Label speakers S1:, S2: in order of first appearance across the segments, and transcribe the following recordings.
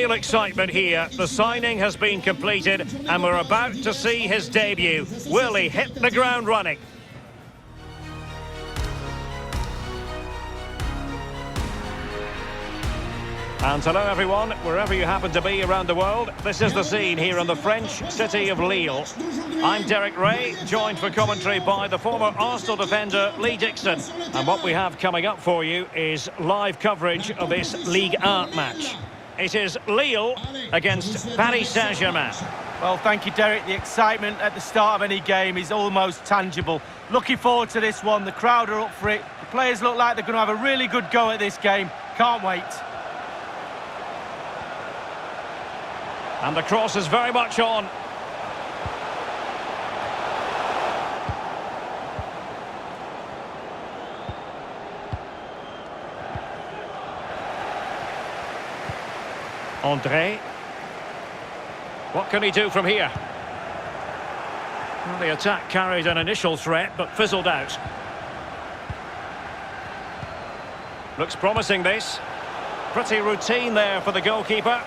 S1: real excitement here. The signing has been completed and we're about to see his debut. Will he hit the ground running? And hello everyone, wherever you happen to be around the world, this is the scene here in the French city of Lille. I'm Derek Ray, joined for commentary by the former Arsenal defender Lee Dixon. And what we have coming up for you is live coverage of this Ligue 1 match. It is Lille against Paris Saint-Germain.
S2: Well, thank you, Derek. The excitement at the start of any game is almost tangible. Looking forward to this one. The crowd are up for it. The players look like they're going to have a really good go at this game. Can't wait.
S1: And the cross is very much on. André. What can he do from here? Well, the attack carried an initial threat, but fizzled out. Looks promising, this. Pretty routine there for the goalkeeper.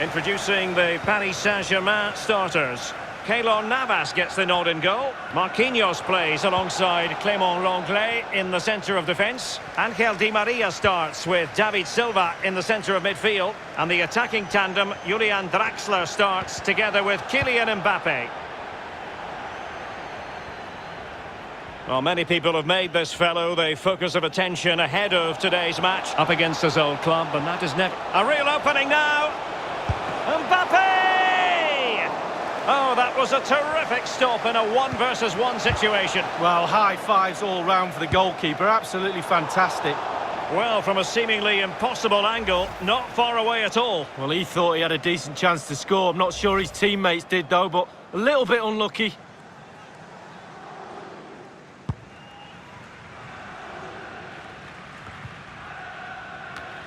S1: Introducing the Paris Saint-Germain starters. Keylor Navas gets the nod in goal. Marquinhos plays alongside Clément Lenglet in the centre of defence. Angel Di Maria starts with David Silva in the centre of midfield. And the attacking tandem, Julian Draxler, starts together with Kylian Mbappe. Well, many people have made this fellow the focus of attention ahead of today's match up against his old club, and that is never... A real opening now! Mbappe! Oh, that was a terrific stop in a 1-versus-1 situation.
S2: Well, high fives all round for the goalkeeper. Absolutely fantastic.
S1: Well, from a seemingly impossible angle, not far away at all.
S2: Well, he thought he had a decent chance to score. I'm not sure his teammates did, though, but a little bit unlucky.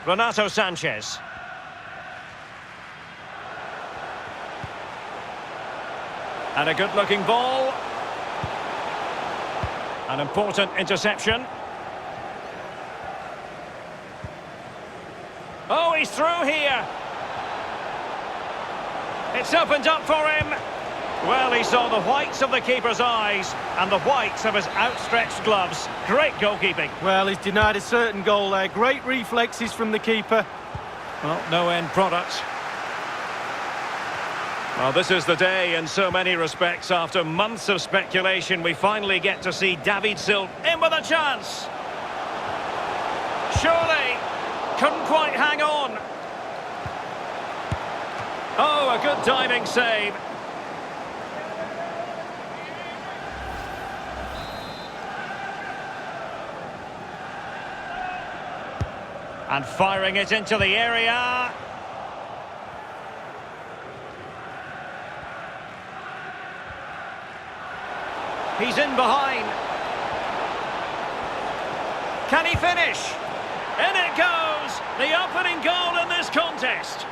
S1: Renato Sanchez. And a good-looking ball. An important interception. Oh, he's through here. It's opened up for him. Well, he saw the whites of the keeper's eyes and the whites of his outstretched gloves. Great goalkeeping.
S2: Well, he's denied a certain goal there. Great reflexes from the keeper.
S1: Well, no end product. Well, this is the day in so many respects. After months of speculation, we finally get to see David Silva in with a chance. Surely, couldn't quite hang on. Oh, a good diving save. And firing it into the area. He's in behind. Can he finish? In it goes! The opening goal in this contest.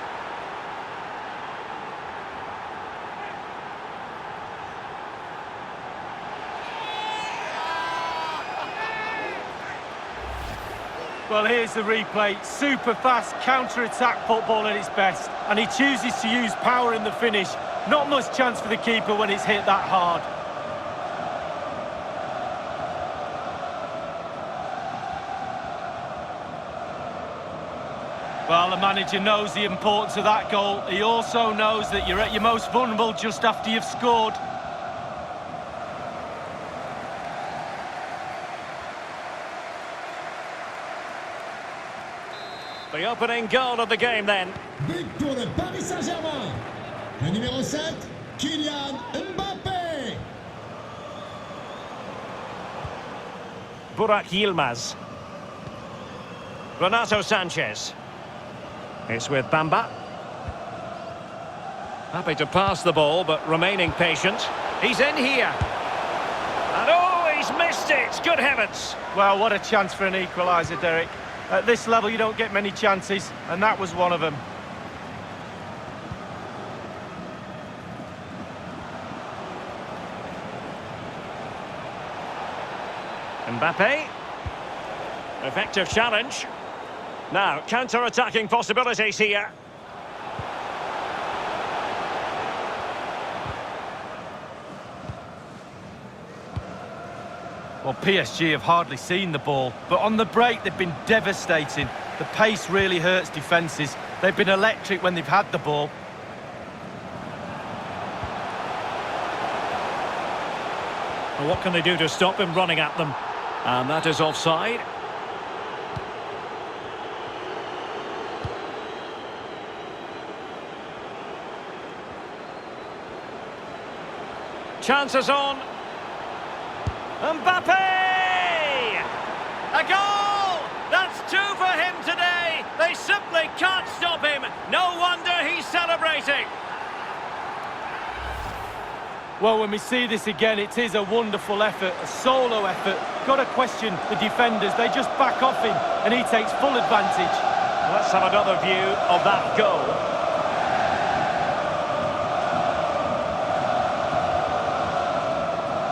S2: Well, here's the replay. Super fast counter-attack football at its best. And he chooses to use power in the finish. Not much chance for the keeper when it's hit that hard. Well, the manager knows the importance of that goal. He also knows that you're at your most vulnerable just after you've scored.
S1: The opening goal of the game then.
S3: But pour le Paris Saint-Germain. Le numéro 7, Kylian Mbappe.
S1: Burak Yilmaz. Renato Sanchez. It's with Bamba. Happy to pass the ball, but remaining patient. He's in here. And oh, he's missed it. Good heavens.
S2: Well, what a chance for an equaliser, Derek. At this level, you don't get many chances, and that was one of them.
S1: Mbappe. Effective challenge. Now, counter-attacking possibilities here.
S2: Well, PSG have hardly seen the ball, but on the break they've been devastating. The pace really hurts defences. They've been electric when they've had the ball.
S1: Well, what can they do to stop him running at them? And that is offside. Chances on. Mbappe! A goal! That's two for him today. They simply can't stop him. No wonder he's celebrating.
S2: Well, when we see this again, it is a wonderful effort, a solo effort. Got to question the defenders. They just back off him, and he takes full advantage.
S1: Let's have another view of that goal.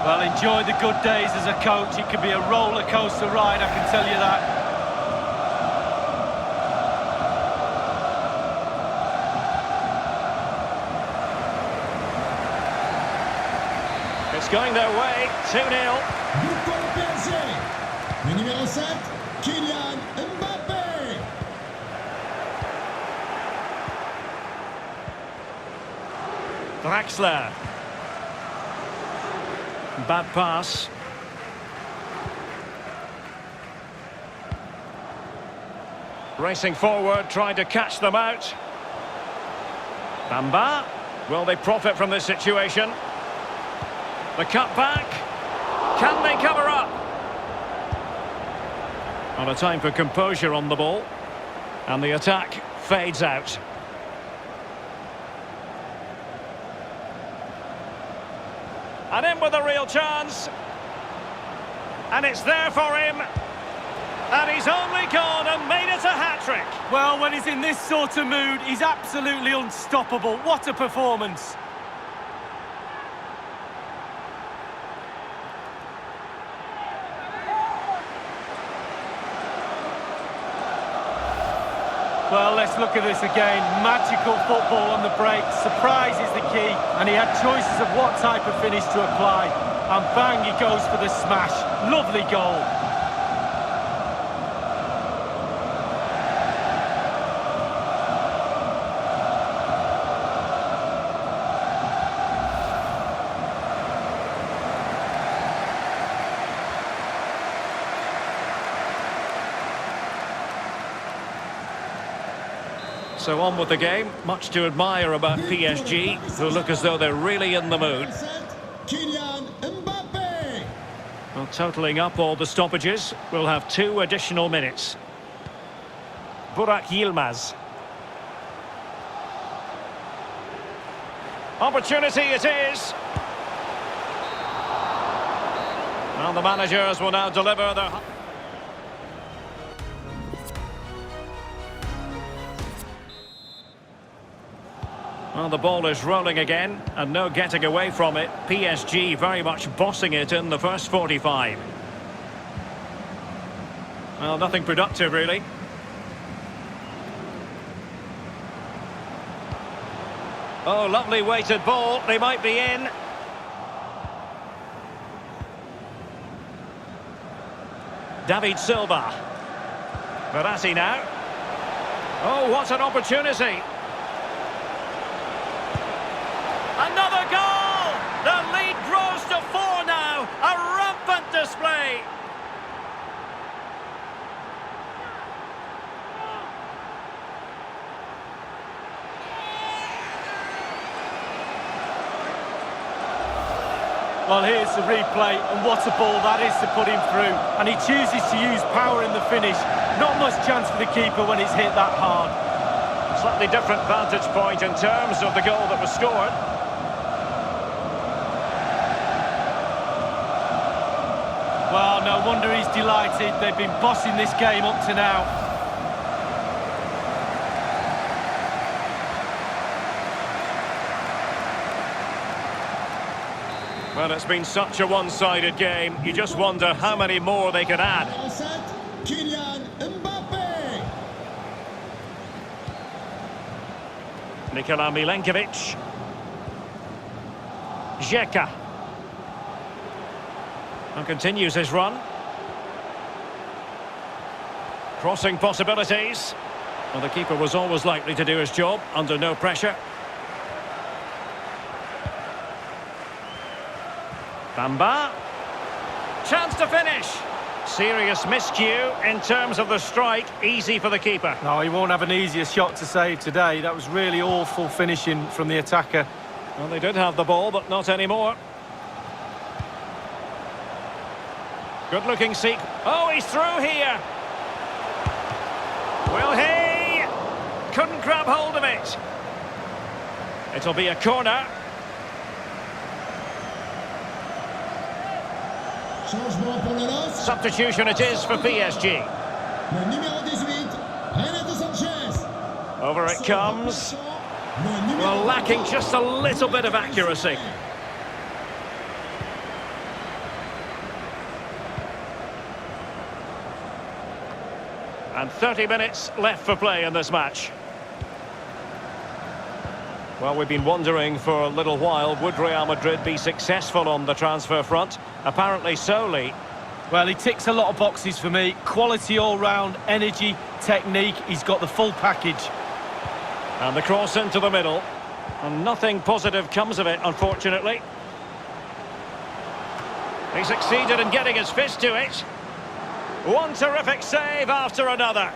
S2: Well, enjoy the good days as a coach. It can be a roller coaster ride, I can tell you that.
S1: It's going their way, 2-0.
S3: But pour le PSG. Le numéro 7, Kylian Mbappé.
S1: Draxler. Bad pass. Racing forward, trying to catch them out. Bamba. Will they profit from this situation? The cutback. Can they cover up? On a time for composure on the ball. And the attack fades out. And in with a real chance. And it's there for him. And he's only gone and made it a hat-trick.
S2: Well, when he's in this sort of mood, he's absolutely unstoppable. What a performance. Well, let's look at this again. Magical football on the break. Surprise is the key. And he had choices of what type of finish to apply. And bang, he goes for the smash. Lovely goal.
S1: So on with the game. Much to admire about PSG, who look as though they're really in the mood.
S3: Kylian Mbappé.
S1: Well, totalling up all the stoppages, we'll have 2 additional minutes. Burak Yilmaz. Opportunity it is. Well, the managers will now deliver their... Well, the ball is rolling again, and no getting away from it. PSG very much bossing it in the first 45. Well, nothing productive, really. Oh, lovely weighted ball. They might be in. David Silva. Verratti now. Oh, what an opportunity. Another goal! The lead grows to 4 now. A rampant display.
S2: Well, here's the replay, and what a ball that is to put him through. And he chooses to use power in the finish. Not much chance for the keeper when it's hit that hard.
S1: Slightly different vantage point in terms of the goal that was scored.
S2: Well, no wonder he's delighted. They've been bossing this game up to now.
S1: Well, it's been such a one-sided game. You just wonder how many more they could add.
S3: Numéro 7, Kylian Mbappé.
S1: Nikola Milenkovic. Žeka. And continues his run. Crossing possibilities. Well, the keeper was always likely to do his job under no pressure. Bamba. Chance to finish. Serious miscue in terms of the strike. Easy for the keeper.
S2: No, he won't have an easier shot to save today. That was really awful finishing from the attacker.
S1: Well, they did have the ball, but not anymore. Good-looking seek. Oh, he's through here. Will he? Couldn't grab hold of it. It'll be a corner.
S3: Changement pour le lance.
S1: Substitution it is for PSG.
S3: Le numéro 18, Renato Sanchez.
S1: Over it comes. Well, lacking just a little bit of accuracy. And 30 minutes left for play in this match. Well, we've been wondering for a little while, would Real Madrid be successful on the transfer front? Apparently so, Lee.
S2: Well, he ticks a lot of boxes for me. Quality all-round, energy, technique. He's got the full package.
S1: And the cross into the middle. And nothing positive comes of it, unfortunately. He succeeded in getting his fist to it. One terrific save after another.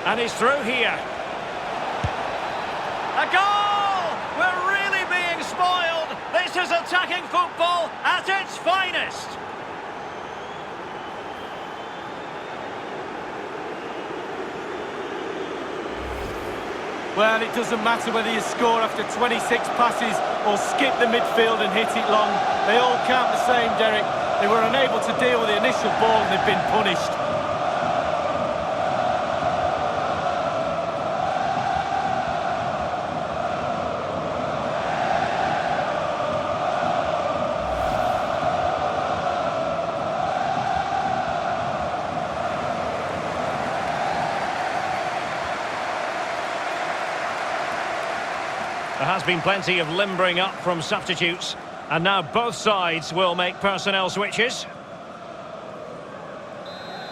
S1: And he's through here. A goal! We're really being spoiled. This is attacking football at its finest.
S2: Well, it doesn't matter whether you score after 26 passes or skip the midfield and hit it long. They all count the same, Derek. They were unable to deal with the initial ball and they've been punished.
S1: There has been plenty of limbering up from substitutes, and now both sides will make personnel switches.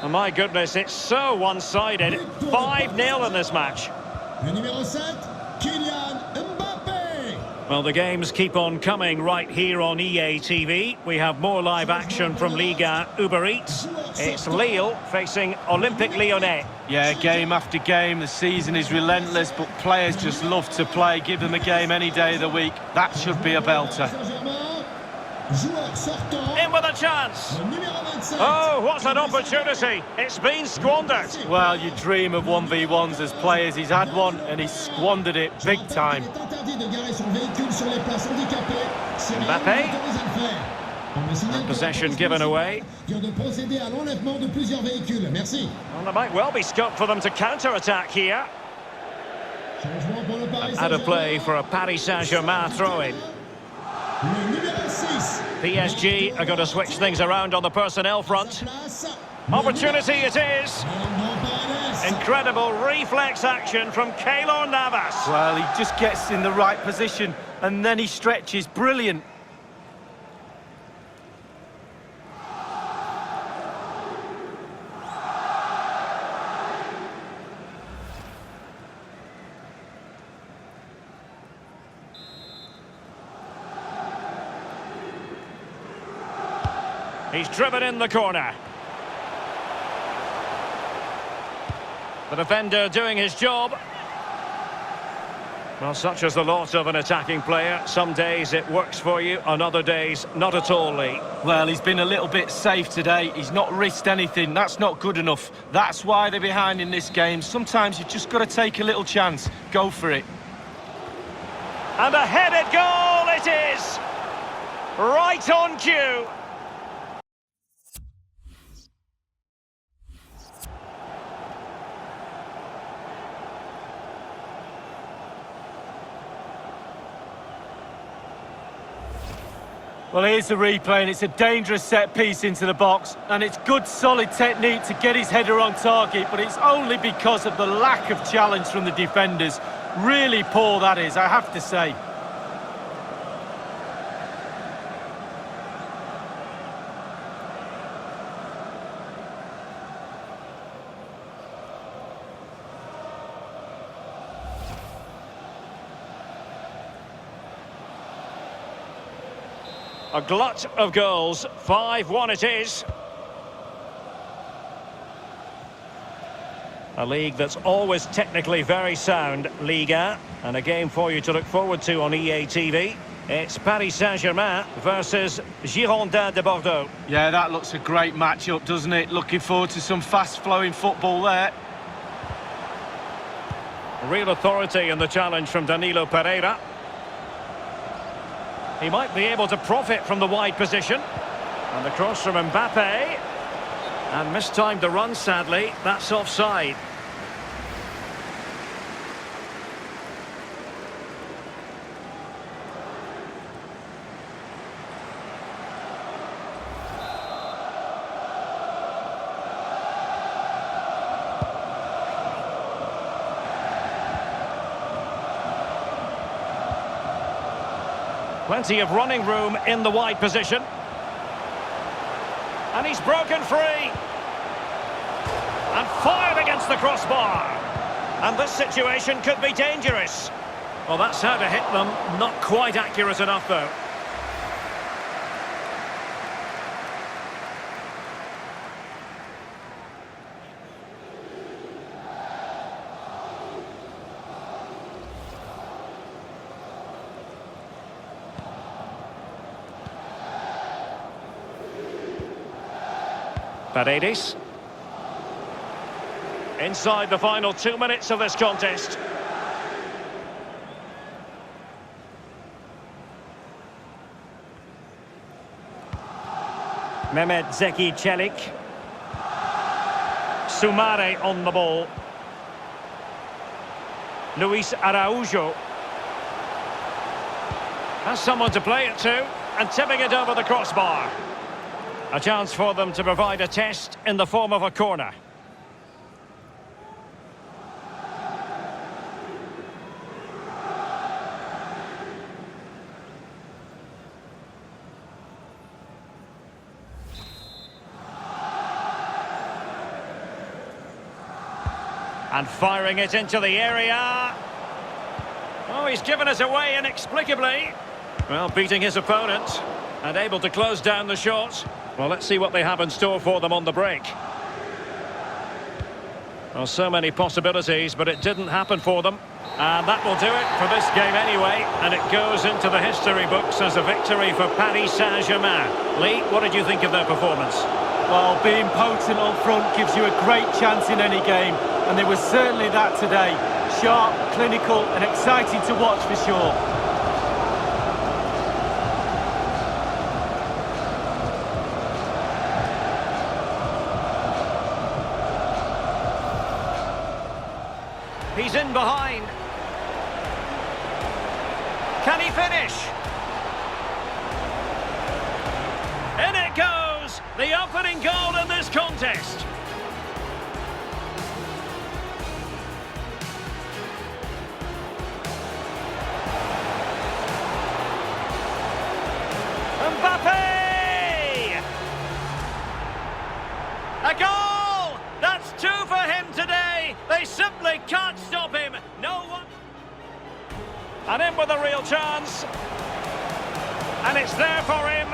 S1: Oh my goodness, it's so one-sided. 5-0 in this match.
S3: Le numéro 7, Kylian Mbappé.
S1: Well, the games keep on coming right here on EA TV. We have more live action from Liga Uber Eats. It's Lille facing Olympique Lyonnais.
S2: Yeah, game after game, the season is relentless, but players just love to play. Give them a game any day of the week. That should be a belter.
S1: In with a chance.
S3: Le numéro 27.
S1: Oh, what an opportunity. It's been squandered.
S2: Well, you dream of 1v1s as players. He's had one and he's squandered it big time.
S1: Mbappé. And possession given away.
S3: Well,
S1: Well, there might well be scope for them to counter-attack here. Out of play for a Paris Saint-Germain throw-in. PSG are going to switch things around on the personnel front. Opportunity it is. Incredible reflex action from Keylor Navas.
S2: Well, he just gets in the right position and then he stretches. Brilliant.
S1: He's driven in the corner. The defender doing his job. Well, such is the lot of an attacking player. Some days it works for you, on other days not at all, Lee.
S2: Well, he's been a little bit safe today. He's not risked anything. That's not good enough. That's why they're behind in this game. Sometimes you've just got to take a little chance. Go for it.
S1: And a headed goal it is! Right on cue.
S2: Well, here's the replay, and it's a dangerous set piece into the box, and it's good, solid technique to get his header on target, but it's only because of the lack of challenge from the defenders. Really poor, that is, I have to say.
S1: A glut of goals, 5-1 it is. A league that's always technically very sound, Liga, and a game for you to look forward to on EA TV. It's Paris Saint-Germain versus Girondins de Bordeaux.
S2: Yeah, that looks a great match-up, doesn't it? Looking forward to some fast-flowing football there.
S1: Real authority in the challenge from Danilo Pereira. He might be able to profit from the wide position. And the cross from Mbappe. And mistimed the run, sadly. That's offside. Plenty of running room in the wide position. And he's broken free. And fired against the crossbar. And this situation could be dangerous. Well, that's how to hit them. Not quite accurate enough, though. Paredes. Inside the final 2 minutes of this contest. Mehmet Zeki Çelik. Soumare on the ball. Luis Araujo. Has someone to play it to, and tipping it over the crossbar. A chance for them to provide a test in the form of a corner. And firing it into the area. Oh, he's given us away inexplicably. Well, beating his opponent and able to close down the shot. Well, let's see what they have in store for them on the break. Well, so many possibilities, but it didn't happen for them. And that will do it for this game anyway. And it goes into the history books as a victory for Paris Saint-Germain. Lee, what did you think of their performance?
S2: Well, being potent up front gives you a great chance in any game. And there was certainly that today. Sharp, clinical and exciting to watch for sure.
S1: He's in behind. Can he finish? In it goes! The opening goal in this contest. Mbappe! A goal! That's two for him today. They simply can't stop him. No one. And in with a real chance. And it's there for him.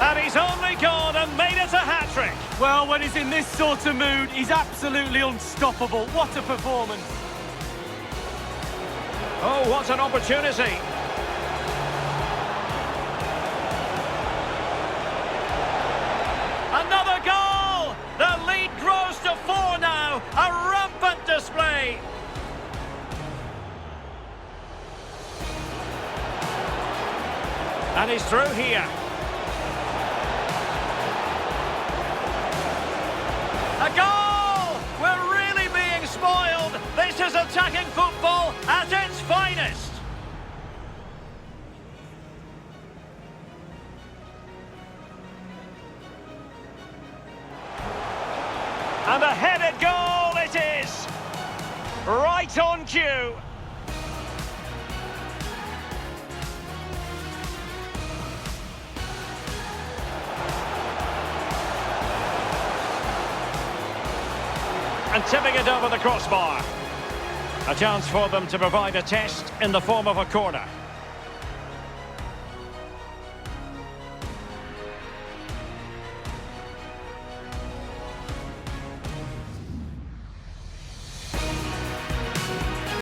S1: And he's only gone and made it a hat-trick.
S2: Well, when he's in this sort of mood, he's absolutely unstoppable. What a performance.
S1: Oh, what an opportunity. Another goal! The lead grows to 4 now. A rampant display. And he's through here. A goal! We're really being spoiled. This is attacking football at its finest. And a headed goal it is! Right on cue! And tipping it over the crossbar. A chance for them to provide a test in the form of a corner.